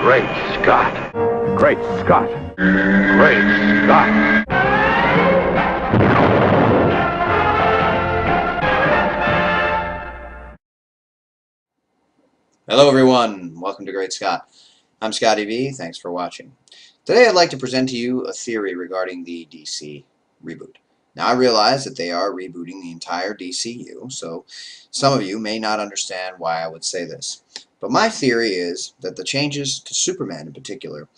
Great Scott! Great Scott! Great Scott! Hello everyone, welcome to Great Scott. I'm Scotty V, thanks for watching. Today I'd like to present to you a theory regarding the DC reboot. Now I realize that they are rebooting the entire DCU, so some of you may not understand why I would say this. But my theory is that the changes to Superman in particular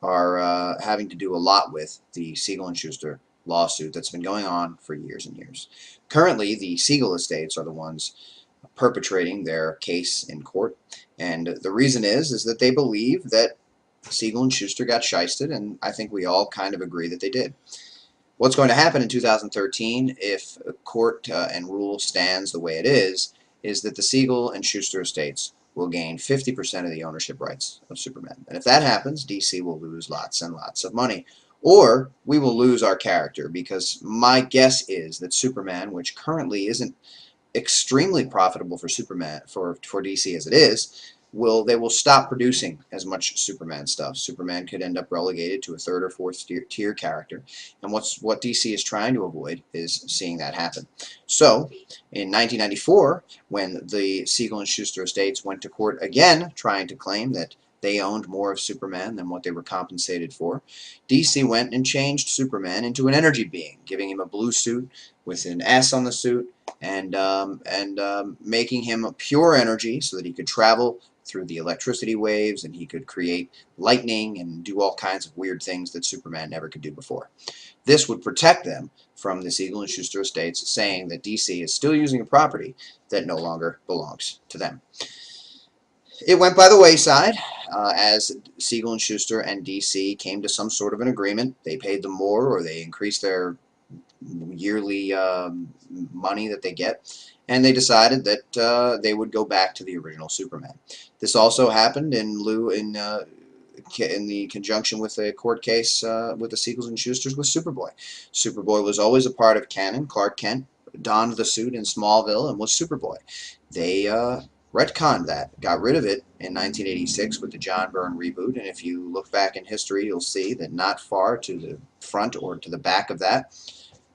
are having to do a lot with the Siegel and Shuster lawsuit that's been going on for years and years. Currently, the Siegel Estates are the ones perpetrating their case in court, and the reason is that they believe that Siegel and Shuster got shysted, and I think we all kind of agree that they did. What's going to happen in 2013 if court and rule stands the way it is that the Siegel and Shuster estates will gain 50% of the ownership rights of Superman. And if that happens, DC will lose lots and lots of money. Or we will lose our character, because my guess is that Superman, which currently isn't extremely profitable for Superman for DC as it is, they will stop producing as much Superman stuff. Superman could end up relegated to a third or fourth tier character, and what DC is trying to avoid is seeing that happen. So in 1994, when the Siegel and Shuster estates went to court again trying to claim that they owned more of Superman than what they were compensated for, DC went and changed Superman into an energy being, giving him a blue suit with an S on the suit, and making him pure energy so that he could travel through the electricity waves, and he could create lightning and do all kinds of weird things that Superman never could do before. This would protect them from the Siegel and Shuster estates saying that DC is still using a property that no longer belongs to them. It went by the wayside as Siegel and Shuster and DC came to some sort of an agreement. They paid them more, or they increased their yearly money that they get, and they decided that they would go back to the original Superman. This also happened in the conjunction with a court case with the Siegels and Schusters with Superboy. Superboy was always a part of canon. Clark Kent donned the suit in Smallville and was Superboy. They retconned that, got rid of it in 1986 with the John Byrne reboot, and if you look back in history, you'll see that not far to the front or to the back of that,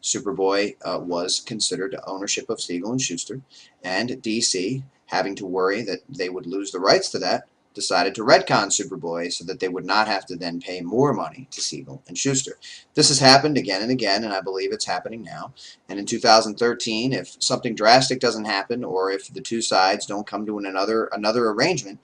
Superboy was considered ownership of Siegel and Shuster, and DC, having to worry that they would lose the rights to that, decided to retcon Superboy so that they would not have to then pay more money to Siegel and Shuster. This has happened again and again, and I believe it's happening now. And in 2013, if something drastic doesn't happen, or if the two sides don't come to another arrangement,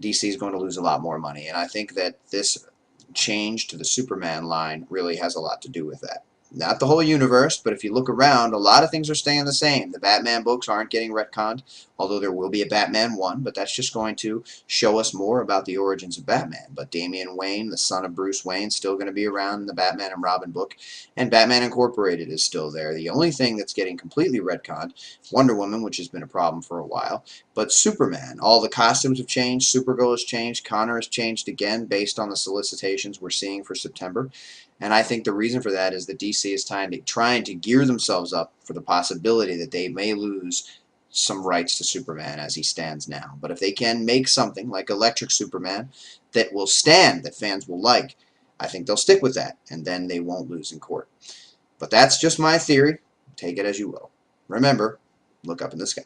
DC is going to lose a lot more money. And I think that this change to the Superman line really has a lot to do with that. Not the whole universe, but if you look around, a lot of things are staying the same. The Batman books aren't getting retconned, although there will be a Batman 1, but that's just going to show us more about the origins of Batman. But Damian Wayne, the son of Bruce Wayne, is still going to be around in the Batman and Robin book, and Batman Incorporated is still there. The only thing that's getting completely retconned, Wonder Woman, which has been a problem for a while, but Superman. All the costumes have changed, Supergirl has changed, Connor has changed again based on the solicitations we're seeing for September. And I think the reason for that is that DC is trying to gear themselves up for the possibility that they may lose some rights to Superman as he stands now. But if they can make something like Electric Superman that will stand, that fans will like, I think they'll stick with that, and then they won't lose in court. But that's just my theory. Take it as you will. Remember, look up in the sky.